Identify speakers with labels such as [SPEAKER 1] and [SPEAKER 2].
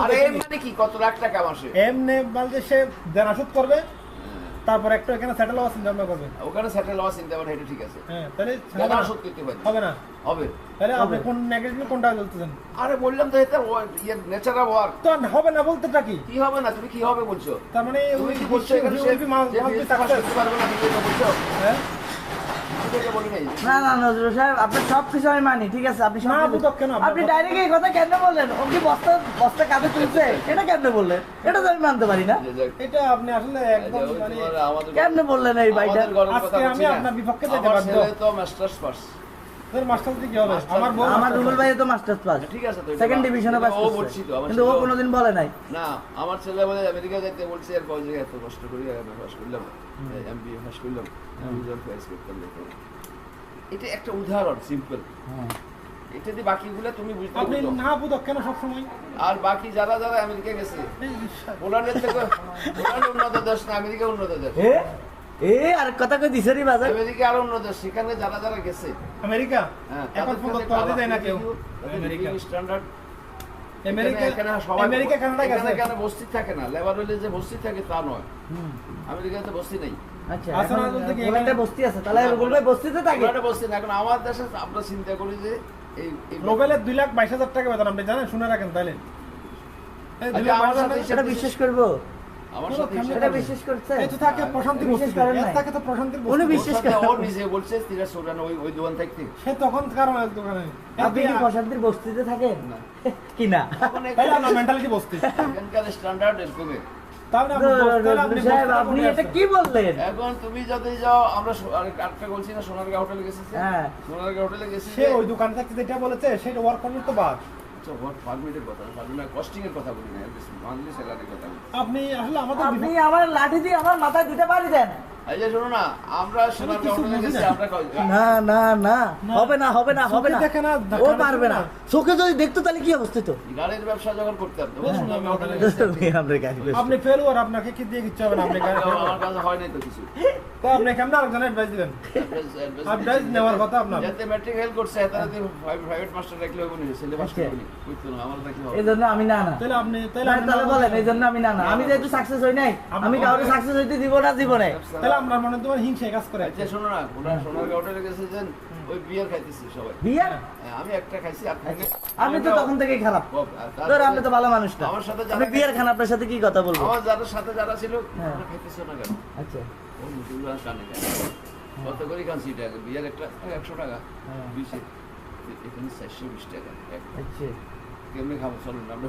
[SPEAKER 1] আরে এম মানে কি কত লাখ টাকা মাসে?
[SPEAKER 2] এমনি বলতে সে দেনা শোধ করবে, তারপর একটা এখানে সেটেল হওয়ার চিন্তা ভাবনা করবে।
[SPEAKER 1] ওখানে সেটেল হওয়া চিন্তা ভাবনা, এটা ঠিক আছে।
[SPEAKER 2] হ্যাঁ, তাহলে
[SPEAKER 1] দেনা শোধ করতে পারবে?
[SPEAKER 2] হবে না।
[SPEAKER 1] হবে।
[SPEAKER 2] তাহলে আপনি কোন নেগেটিভ কোনটা বলতেছেন?
[SPEAKER 1] আরে বললাম তো এটা নেচার অফ ওয়ার্ক।
[SPEAKER 2] তো হবে না বলতেটা কি?
[SPEAKER 1] কি হবে না? তুমি কি হবে বলছো?
[SPEAKER 2] তার মানে
[SPEAKER 1] তুমি
[SPEAKER 2] ওই
[SPEAKER 1] কি বলছো এখানে সে টাকা শোধ করতে পারবে না, তুমি এটা বলছো?
[SPEAKER 2] হ্যাঁ,
[SPEAKER 1] এটা বলি নাই।
[SPEAKER 3] না না নজরুল সাহেব, আপনার সবকিছু আমি মানি, ঠিক আছে, আপনি
[SPEAKER 2] না
[SPEAKER 3] সব
[SPEAKER 2] বুঝো কেন
[SPEAKER 3] আপনি ডাইরেক্ট এই কথা কেন বললেন? ও কি বস্তা বস্তা কাঁধে তুলছে, এটা কেন বললেন? এটা তো আমি মানতে পারি না।
[SPEAKER 2] এটা আপনি আসলে একদম মানে
[SPEAKER 3] কেন বললেন এই ভাইটা?
[SPEAKER 2] আজকে আমি আপনার বিপক্ষে যেতে
[SPEAKER 1] আমার
[SPEAKER 2] বাধ্য।
[SPEAKER 1] ছেলে তো মাস্টার্স পাস।
[SPEAKER 2] তোর মাস্টার কি হবে? আমার বউ
[SPEAKER 3] আমার রুবেল ভাই তো মাস্টার্স পাস,
[SPEAKER 1] ঠিক আছে তো,
[SPEAKER 3] সেকেন্ড ডিভিশনে পাস
[SPEAKER 1] ও
[SPEAKER 3] করছে,
[SPEAKER 1] বলছি তো, আমার
[SPEAKER 3] কিন্তু ও
[SPEAKER 1] ছেলে-
[SPEAKER 3] কোনোদিন বলে নাই।
[SPEAKER 1] না, আমার ছেলে বলে আমেরিকা যেতে বলছে, আর কয় জায়গায় এত কষ্ট করি আমি পাস করলাম, এমবিএ পাস করলাম, আমি যখন ফেস করতাম দেখো। এটা একটা উদাহরণ, সিম্পল। এটা দিয়ে বাকিগুলো তুমি বুঝতে
[SPEAKER 2] আপনি
[SPEAKER 1] পারছো।
[SPEAKER 2] না বুঝো কেন সব সময়?
[SPEAKER 1] আর বাকি যারা যারা আমেরিকা গেছে, পোল্যান্ডের থেকে পোল্যান্ড উন্নত দেশ না, আমেরিকা উন্নত দেশ।
[SPEAKER 3] আর কথা কই দিছে রে বাজার।
[SPEAKER 1] আমেরিকা আরো উন্নত দেশ, সেখানে যারা যারা গেছে,
[SPEAKER 2] আমেরিকা
[SPEAKER 1] হ্যাঁ,
[SPEAKER 2] এখন পর্যন্ত পাওয়া যায় না কেউ। আমেরিকা
[SPEAKER 1] স্ট্যান্ডার্ড
[SPEAKER 2] আমেরিকা
[SPEAKER 1] এখানে সবাই
[SPEAKER 2] আমেরিকা কানাডা গেছে।
[SPEAKER 1] এখানে বস্তি থাকে না, লেবার হইলে যে বস্তি থাকে তা নয়। আমেরিকাতে বস্তি নেই।
[SPEAKER 3] আচ্ছা,
[SPEAKER 2] আচ্ছা,
[SPEAKER 3] এখন
[SPEAKER 2] না, বলতে কি
[SPEAKER 3] পোল্যান্ডে বস্তি আছে, তাহলে রুবেল ভাই বস্তিতে থাকে।
[SPEAKER 1] ওখানে বস্তি না। এখন আমার দেশে আমরা চিন্তা করি যে এই
[SPEAKER 2] রোবেলের 2,22,000 টাকা বেতন, আপনি জানেন? শুনে রাখেন তাহলে। এই
[SPEAKER 1] আচ্ছা, আমার
[SPEAKER 2] 2,22,000
[SPEAKER 1] সাথে
[SPEAKER 3] সেটা বিশ্বাস করবো?
[SPEAKER 1] আমার সাথে
[SPEAKER 3] সেটা বিশ্বাস করছে?
[SPEAKER 2] এই তো থাকে প্রশান্তির
[SPEAKER 3] বিশ্বাস
[SPEAKER 2] বস্তিতে।
[SPEAKER 3] করেন
[SPEAKER 2] এর
[SPEAKER 3] নাই?
[SPEAKER 2] থাকে তো প্রশান্তির
[SPEAKER 3] উনি
[SPEAKER 2] বস্তিতে।
[SPEAKER 3] বিশ্বাস
[SPEAKER 1] ও নিজে বলছে তিরা সোরান ওই দোকান থাকতে।
[SPEAKER 2] সে তখন কারণ দোকানে
[SPEAKER 3] আপনি কি প্রশান্তির বস্তিতে থাকেন
[SPEAKER 1] না।
[SPEAKER 3] কি না?
[SPEAKER 2] তাহলে না মেন্টালিটি বস্তি।
[SPEAKER 1] এখানকার স্ট্যান্ডার্ড এরকমই।
[SPEAKER 2] তাহলে আপনি তাহলে আপনি
[SPEAKER 3] রুবেল সাহেব,
[SPEAKER 2] বস্তিতে
[SPEAKER 3] আপনি
[SPEAKER 2] কোথায়
[SPEAKER 3] এটা
[SPEAKER 2] আছেন?
[SPEAKER 3] কি বললেন?
[SPEAKER 1] এখন তুমি যদি যাও, আমরা আটটা বলছি না, সোনারগাঁও হোটেলে গেছি।
[SPEAKER 3] হ্যাঁ।
[SPEAKER 1] সোনারগাঁও হোটেলে গেছি।
[SPEAKER 2] সে ওই দোকান থেকে যেটা বলেছে সেটা ওয়ার্ক পারমিট তো বাদ।
[SPEAKER 1] আচ্ছা, ওয়ার্ক পারমিটের কথা, পারমিট কস্টিং এর কথা বলি না, মান্থলি স্যালারির কথা বলি।
[SPEAKER 2] আপনি আসলে আমাদের
[SPEAKER 3] আপনি আমার লাঠি দিয়ে আমার মাথায় দুটো বাড়ি দেন।
[SPEAKER 1] এই যে শোনো না, আমরা সোনারগাঁও
[SPEAKER 2] কিছু
[SPEAKER 1] হোটেলে
[SPEAKER 2] বুঝি
[SPEAKER 1] গেছি,
[SPEAKER 2] না।
[SPEAKER 1] আমরা
[SPEAKER 3] না না না, হবে না হবে না হবে না,
[SPEAKER 2] চোখে দেখে না,
[SPEAKER 3] ও
[SPEAKER 2] দেখার
[SPEAKER 3] পারবে
[SPEAKER 2] জন্য
[SPEAKER 3] না।
[SPEAKER 2] না।
[SPEAKER 3] চোখে যদি দেখতো তাহলে কি অবস্থা তো?
[SPEAKER 1] গাড়ির ব্যবসা যখন করতাম তখন
[SPEAKER 2] হ্যাঁ,
[SPEAKER 1] সোনারগাঁও হোটেলে গেছি।
[SPEAKER 3] আমরা গাড়ি বেচবো।
[SPEAKER 2] আপনি ফেলুয়ার, আপনাকে কি দিয়ে কিচ্ছু হবে না। আপনি
[SPEAKER 1] আমার কাছে হয় নাই তো কিছু।
[SPEAKER 2] তো আপনি কেমন আরেকজন অ্যাডভাইস দিবেন? অ্যাডভাইস নেওয়ার কথা আপনার।
[SPEAKER 1] যাতে ম্যাট্রিক ফেল করছে এত রাতে প্রাইভেট মাস্টার রাখলে হবে না, সিলেবাস
[SPEAKER 3] আচ্ছা।
[SPEAKER 1] করবে না, বুঝতো না, আমার রাখলে হবে
[SPEAKER 3] এই জন্য আমি না না।
[SPEAKER 2] তাহলে আপনি
[SPEAKER 3] তাহলে বলেন, এই জন্য আমি না না। আমি যেহেতু সাকসেস হই নাই, আমি কাউকে সাকসেস হইতে দিব না জীবনে।
[SPEAKER 2] তাহলে আপনার মনে তোমার হিংসা কাজ করে।
[SPEAKER 1] আচ্ছা শোনো না, ওনারা সোনারগাঁও হোটেলে গেছে যে ওই বিয়ার খাইতেছি সবাই।
[SPEAKER 3] বিয়ার?
[SPEAKER 1] হ্যাঁ, আমি একটা খাইছি আর খাইনি।
[SPEAKER 3] আমি তো তখন থেকেই খারাপ।
[SPEAKER 1] আর তারপরে
[SPEAKER 3] ধর, আপনি তো ভালো মানুষ না।
[SPEAKER 1] আমার সাথে
[SPEAKER 3] আপনি
[SPEAKER 1] যারা
[SPEAKER 3] বিয়ার খান, আপনার সাথে কি কথা বলবো?
[SPEAKER 1] আমার যাদের সাথে যারা ছিল,
[SPEAKER 3] হ্যাঁ।
[SPEAKER 1] ওরা খাইতেছে না কেন?
[SPEAKER 3] আচ্ছা,
[SPEAKER 1] ও মুসলিমরা কানে খায়। কত করে খাচ্ছি টাকা? বিয়ার একটা 100 টাকা,
[SPEAKER 3] হ্যাঁ।
[SPEAKER 1] 20 এখানে 420 টাকা।
[SPEAKER 3] আচ্ছা।
[SPEAKER 1] কেমনি খাবো চলুন, আমরা